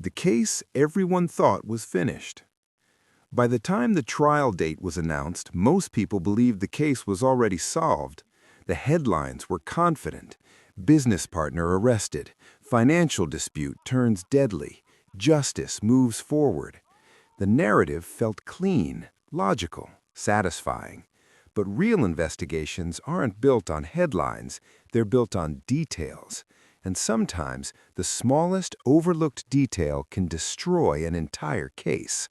the case everyone thought was finished. By the time the trial date was announced, most people believed the case was already solved. The headlines were confident. Business partner arrested. Financial dispute turns deadly. Justice moves forward. The narrative felt clean, logical, satisfying. But real investigations aren't built on headlines, they're built on details. And sometimes the smallest overlooked detail can destroy an entire case.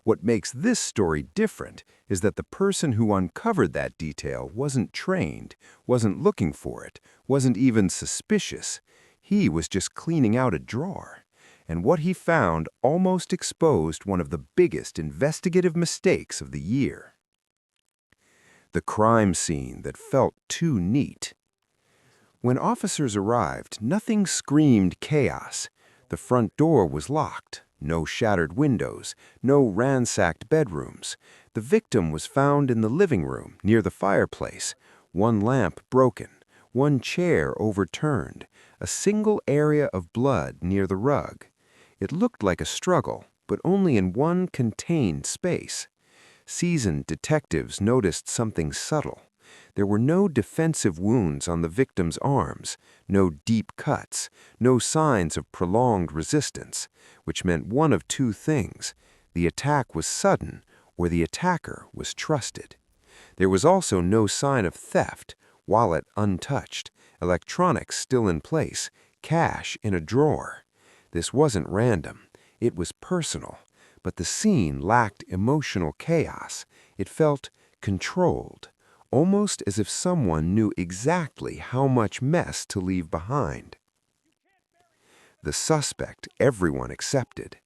What makes this story different is that the person who uncovered that detail wasn't trained, wasn't looking for it, wasn't even suspicious. He was just cleaning out a drawer. And what he found almost exposed one of the biggest investigative mistakes of the year. The crime scene that felt too neat. When officers arrived, nothing screamed chaos. The front door was locked. No shattered windows, no ransacked bedrooms. The victim was found in the living room near the fireplace. One lamp broken, one chair overturned, a single area of blood near the rug. It looked like a struggle, but only in one contained space. Seasoned detectives noticed something subtle. There were no defensive wounds on the victim's arms, no deep cuts, no signs of prolonged resistance, which meant one of two things: the attack was sudden, or the attacker was trusted. There was also no sign of theft, wallet untouched, electronics still in place, cash in a drawer. This wasn't random, it was personal, but the scene lacked emotional chaos. It felt controlled. Almost as if someone knew exactly how much mess to leave behind. The suspect everyone accepted.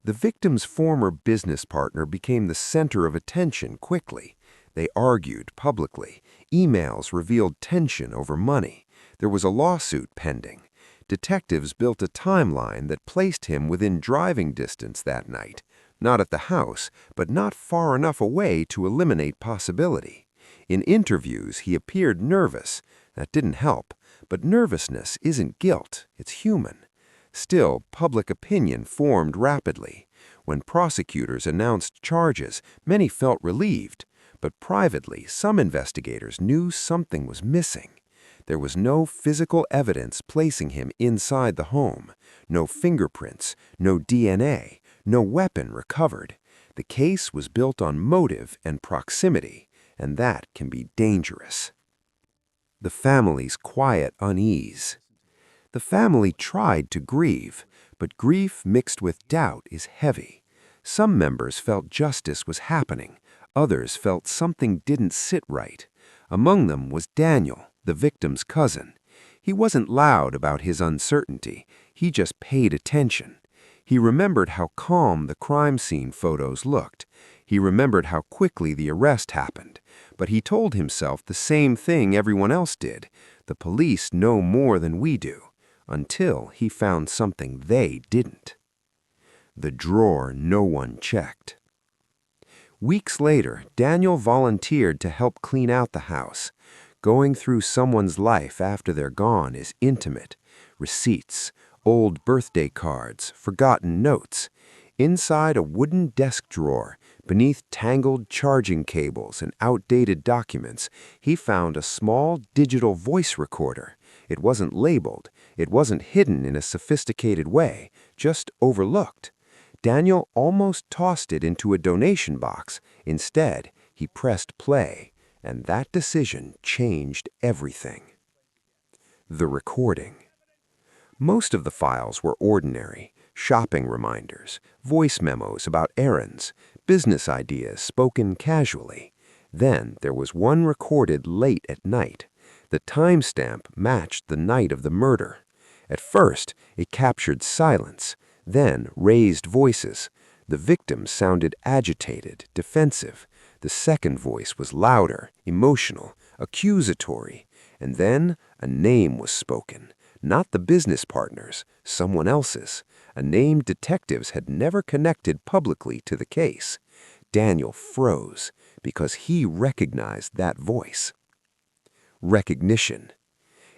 The victim's former business partner became the center of attention quickly. They argued publicly. Emails revealed tension over money. There was a lawsuit pending. Detectives built a timeline that placed him within driving distance that night. Not at the house, but not far enough away to eliminate possibility. In interviews, he appeared nervous. That didn't help, but nervousness isn't guilt, it's human. Still, public opinion formed rapidly. When prosecutors announced charges, many felt relieved, but privately, some investigators knew something was missing. There was no physical evidence placing him inside the home, no fingerprints, no DNA, no weapon recovered. The case was built on motive and proximity, and that can be dangerous. The family's quiet unease. The family tried to grieve, but grief mixed with doubt is heavy. Some members felt justice was happening. Others felt something didn't sit right. Among them was Daniel, the victim's cousin. He wasn't loud about his uncertainty. He just paid attention. He remembered how calm the crime scene photos looked. He remembered how quickly the arrest happened. But he told himself the same thing everyone else did. The police know more than we do. Until he found something they didn't. The drawer no one checked. Weeks later, Daniel volunteered to help clean out the house. Going through someone's life after they're gone is intimate. Receipts, old birthday cards, forgotten notes. Inside a wooden desk drawer, beneath tangled charging cables and outdated documents, he found a small digital voice recorder. It wasn't labeled. It wasn't hidden in a sophisticated way, just overlooked. Daniel almost tossed it into a donation box. Instead, he pressed play, and that decision changed everything. The recording. Most of the files were ordinary: shopping reminders, voice memos about errands, business ideas spoken casually. Then there was one recorded late at night. The timestamp matched the night of the murder. At first, it captured silence, then raised voices. The victim sounded agitated, defensive. The second voice was louder, emotional, accusatory. And then a name was spoken. Not the business partner's, someone else's. A name detectives had never connected publicly to the case. Daniel froze because he recognized that voice. Recognition.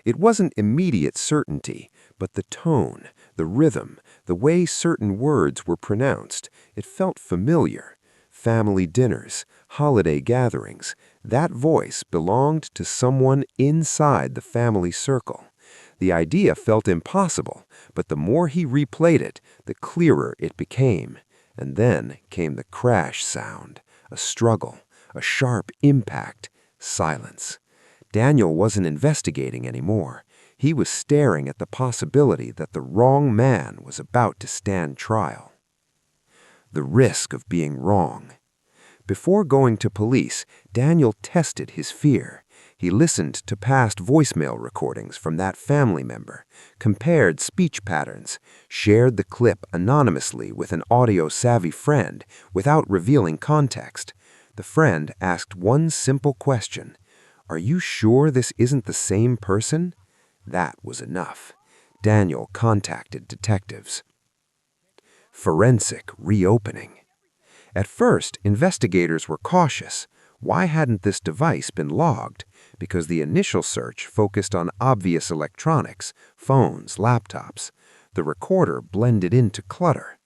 It wasn't immediate certainty, but the tone, the rhythm, The way certain words were pronounced, it felt familiar. Family dinners, holiday gatherings, that voice belonged to someone inside the family circle. The idea felt impossible, but the more he replayed it, the clearer it became. And then came the crash sound, a struggle, a sharp impact, silence. Daniel wasn't investigating anymore. He was staring at the possibility that the wrong man was about to stand trial. The risk of being wrong. Before going to police, Daniel tested his fear. He listened to past voicemail recordings from that family member, compared speech patterns, shared the clip anonymously with an audio-savvy friend without revealing context. The friend asked one simple question: "Are you sure this isn't the same person?" That was enough. Daniel contacted detectives. Forensic reopening. At first, investigators were cautious. Why hadn't this device been logged? Because the initial search focused on obvious electronics, phones, laptops. The recorder blended into clutter.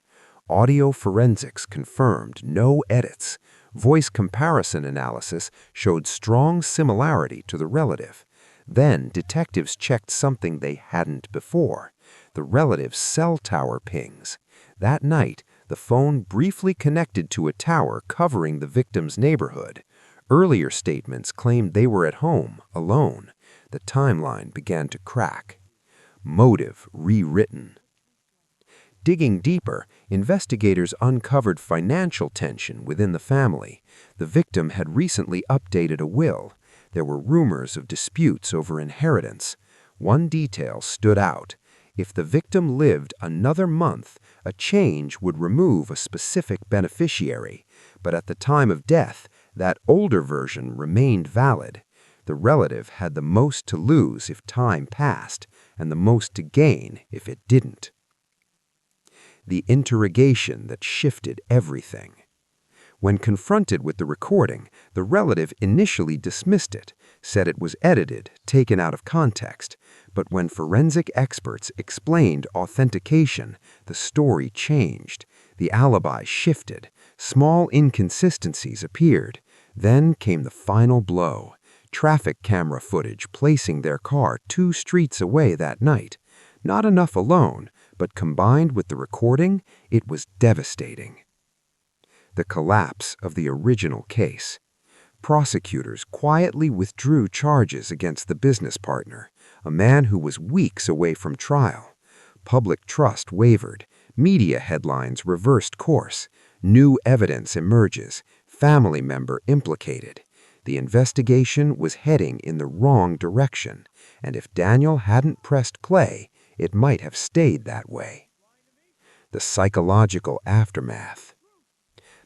Audio forensics confirmed no edits. Voice comparison analysis showed strong similarity to the relative. Then detectives checked something they hadn't before: the relative's cell tower pings. That night, the phone briefly connected to a tower covering the victim's neighborhood. Earlier statements claimed they were at home, alone. The timeline began to crack. Motive rewritten. Digging deeper, investigators uncovered financial tension within the family. The victim had recently updated a will. There were rumors of disputes over inheritance. One detail stood out. If the victim lived another month, a change would remove a specific beneficiary. But at the time of death, that older version remained valid. The relative had the most to lose if time passed, and the most to gain if it didn't. The interrogation that shifted everything. When confronted with the recording, the relative initially dismissed it, said it was edited, taken out of context. But when forensic experts explained authentication, the story changed. The alibi shifted. Small inconsistencies appeared. Then came the final blow: traffic camera footage placing their car 2 streets away that night. Not enough alone, but combined with the recording, it was devastating. The collapse of the original case. Prosecutors quietly withdrew charges against the business partner, a man who was weeks away from trial. Public trust wavered. Media headlines reversed course. New evidence emerges. Family member implicated. The investigation was heading in the wrong direction, and if Daniel hadn't pressed play, it might have stayed that way. The psychological aftermath.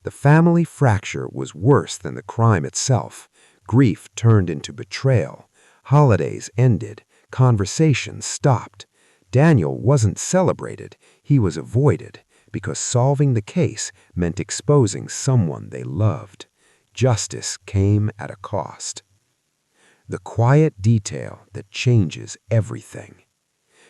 The family fracture was worse than the crime itself. Grief turned into betrayal. Holidays ended. Conversations stopped. Daniel wasn't celebrated. He was avoided, because solving the case meant exposing someone they loved. Justice came at a cost. The quiet detail that changes everything.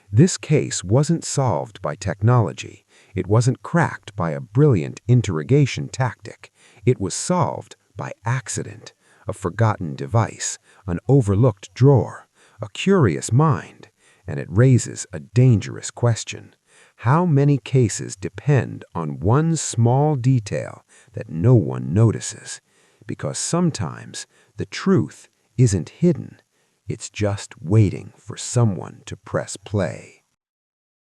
This case wasn't solved by technology. It wasn't cracked by a brilliant interrogation tactic. It was solved by accident, a forgotten device, an overlooked drawer, a curious mind. And it raises a dangerous question. How many cases depend on one small detail that no one notices? Because sometimes the truth isn't hidden. It's just waiting for someone to press play.